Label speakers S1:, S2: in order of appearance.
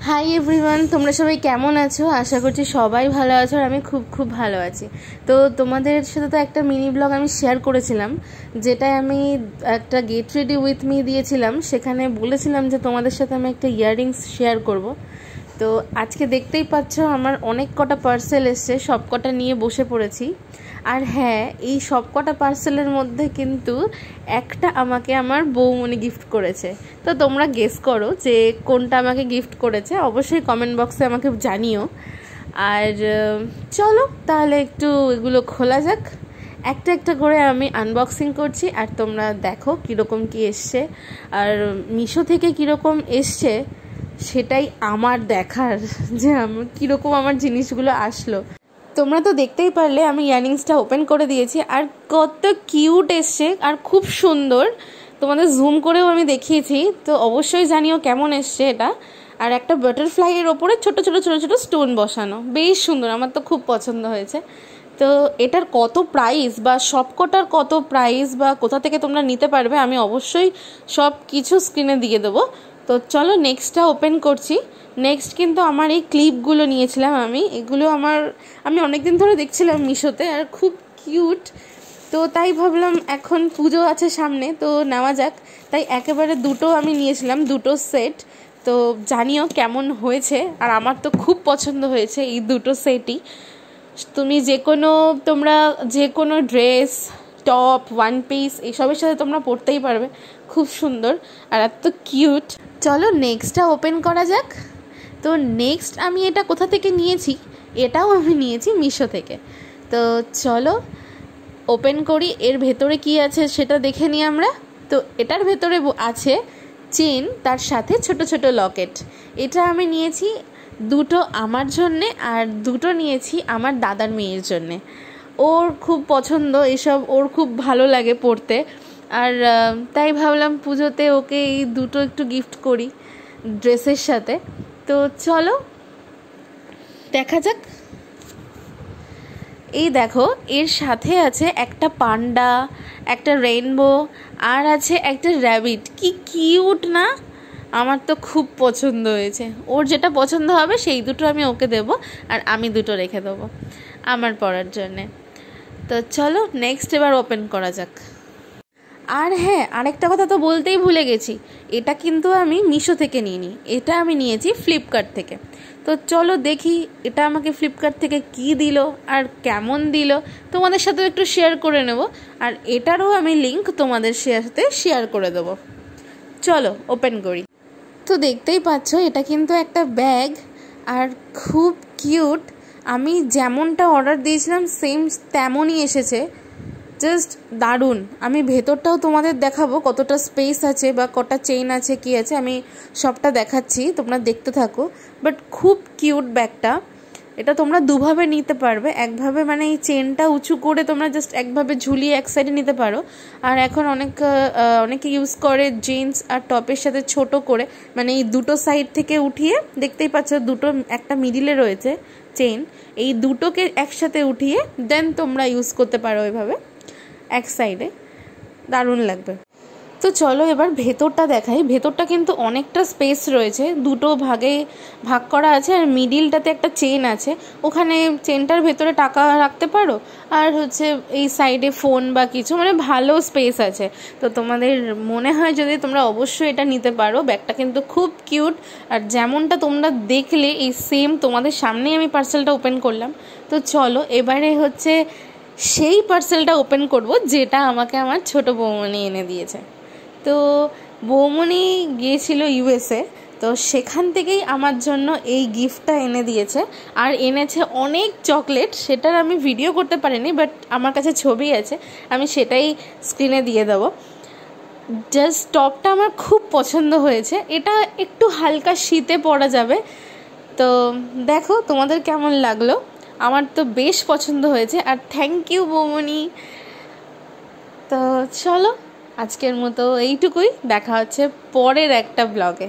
S1: Hi everyone, তোমরা সবাই কেমন আছো? আশা করছি সবাই ভালো আছো আর আমি খুব খুব ভালো আছি। তো তোমাদের সাথে তো একটা মিনি ব্লগ আমি শেয়ার করেছিলাম, যেটায় আমি একটা গেট রেডি উইথ মি দিয়েছিলাম। সেখানে বলেছিলাম যে তোমাদের সাথে আমি একটা ইয়াররিংস শেয়ার করব। তো আজকে দেখতেই পাচ্ছ আমার অনেক কটা পার্সেল এসছে, সব কটা নিয়ে বসে পড়েছি। আর হ্যাঁ, এই সব কটা পার্সেলের মধ্যে কিন্তু একটা আমাকে আমার বৌমনি গিফট করেছে। তো তোমরা গেস করো যে কোনটা আমাকে গিফট করেছে, অবশ্যই কমেন্ট বক্সে আমাকে জানিও। আর চলো তাহলে একটু এগুলো খোলা যাক। একটা একটা করে আমি আনবক্সিং করছি আর তোমরা দেখো কীরকম কী এসছে। আর মিশো থেকে কীরকম এসছে সেটাই আমার দেখার, যে আমি কীরকম আমার জিনিসগুলো আসলো। তোমরা তো দেখতেই পারলে আমি ইয়াররিংসটা ওপেন করে দিয়েছি, আর কত কিউট এসছে আর খুব সুন্দর। তোমাদের জুম করেও আমি দেখিয়েছি, তো অবশ্যই জানিও কেমন এসছে এটা। আর একটা বাটারফ্লাইয়ের ওপরে ছোট ছোট ছোট ছোট স্টোন বসানো, বেশ সুন্দর, আমার তো খুব পছন্দ হয়েছে। তো এটার কত প্রাইস বা সবকটার কত প্রাইস বা কোথা থেকে তোমরা নিতে পারবে আমি অবশ্যই সব কিছু স্ক্রিনে দিয়ে দেবো। তো চলো নেক্সটটা ওপেন করছি। নেক্সট কিন্তু আমার এই ক্লিপগুলো নিয়েছিলাম এগুলো আমি অনেক দিন ধরে দেখছিলাম মিশোতে, আর খুব কিউট। তো তাই ভাবলাম এখন পুজো আছে সামনে, তো নেওয়া যাক। তাই একেবারে দুটো আমি নিয়েছিলাম, দুটো সেট। তো জানিও কেমন হয়েছে, আর আমার তো খুব পছন্দ হয়েছে এই দুটো সেটই। তোমরা যে কোনো ড্রেস, টপ, ওয়ান পিস এইসবের সাথে তোমরা পরতেই পারবে, খুব সুন্দর আর এত কিউট। চলো নেক্সটটা ওপেন করা যাক। তো নেক্সট আমি এটা কোথা থেকে নিয়েছি, এটাও আমি নিয়েছি মিশো থেকে। তো চলো ওপেন করি, এর ভেতরে কি আছে সেটা দেখে নিই আমরা। তো এটার ভেতরে আছে চেন, তার সাথে ছোট ছোট লকেট। এটা আমি নিয়েছি দুটো আমার জন্যে, আর দুটো নিয়েছি আমার দাদার মেয়ের জন্যে। ওর খুব পছন্দ এসব, ওর খুব ভালো লাগে পড়তে। আর তাই ভাবলাম পুজোতে ওকে এই দুটো একটু গিফট করি ড্রেসের সাথে। তো চলো দেখা যাক। এই দেখো, এর সাথে আছে একটা পান্ডা, একটা রেইনবো, আর আছে একটা র্যাবিট। কি কিউট না? আমার তো খুব পছন্দ হয়েছে। ওর যেটা পছন্দ হবে সেই দুটো আমি ওকে দেবো, আর আমি দুটো রেখে দেবো আমার পরার জন্যে। তো চলো নেক্সট এবার ওপেন করা যাক। আর হ্যাঁ, আরেকটা কথা তো বলতেই ভুলে গেছি, এটা কিন্তু আমি মিশো থেকে নিইনি, এটা আমি নিয়েছি ফ্লিপকার্ট থেকে। তো চলো দেখি এটা আমাকে ফ্লিপকার্ট থেকে কি দিল আর কেমন দিল, তোমাদের সাথেও একটু শেয়ার করে নেব। আর এটারও আমি লিঙ্ক তোমাদের সাথে শেয়ার করে দেবো। চলো ওপেন করি। তো দেখতেই পাচ্ছ এটা কিন্তু একটা ব্যাগ, আর খুব কিউট। আমি যেমনটা অর্ডার দিয়েছিলাম সেম তেমনই এসেছে, জাস্ট দারুণ। আমি ভেতরটাও তোমাদের দেখাবো কতটা স্পেস আছে বা কটা চেইন আছে কি আছে, আমি সবটা দেখাচ্ছি, তোমরা দেখতে থাকো। বাট খুব কিউট ব্যাগটা। এটা তোমরা দুভাবে নিতে পারবে, একভাবে মানে এই চেনটা উঁচু করে তোমরা জাস্ট একভাবে ঝুলিয়ে এক সাইডে নিতে পারো। আর এখন অনেকে ইউজ করে জিন্স আর টপের সাথে ছোট করে, মানে এই দুটো সাইড থেকে উঠিয়ে, দেখতেই পাচ্ছ দুটো, একটা মিডিলে রয়েছে চেইন, এই দুটোকে একসাথে উঠিয়ে দেন তোমরা ইউজ করতে পারো এভাবে এক সাইডে, দারুণ লাগবে। তো চলো এবার ভেতরটা দেখাই। ভেতরটা কিন্তু অনেকটা স্পেস রয়েছে, দুটো ভাগে ভাগ করা আছে, আর মিডিলটাতে একটা চেন আছে, ওখানে চেনটার ভেতরে টাকা রাখতে পারো। আর এই সাইডে ফোন বা কিছু, মানে ভালো স্পেস আছে। তো তোমাদের মনে হয় যদি, তোমরা অবশ্যই এটা নিতে পারো। ব্যাগটা কিন্তু খুব কিউট, আর যেমনটা তোমরা দেখলে এই সেম তোমাদের সামনেই আমি পার্সেলটা ওপেন করলাম। তো চলো এবারে সেই পার্সেলটা ওপেন করব যেটা আমাকে আমার ছোট বৌমনি এনে দিয়েছে। তো বৌমনি গিয়েছিল ইউএসএ, তো সেখান থেকেই আমার জন্য এই গিফটটা এনে দিয়েছে। আর এনেছে অনেক চকলেট, সেটার আমি ভিডিও করতে পারিনি, বাট আমার কাছে ছবি আছে, আমি সেটাই স্ক্রিনে দিয়ে দেবো। জাস্ট টপটা আমার খুব পছন্দ হয়েছে, এটা একটু হালকা শীতে পরা যাবে। তো দেখো তোমাদের কেমন লাগলো, আমার তো বেশ পছন্দ হয়েছে। আর থ্যাংক ইউ বৌমনি। তো চলো আজকের মতো এইটুকুই, দেখা হচ্ছে পরের একটা ব্লগে।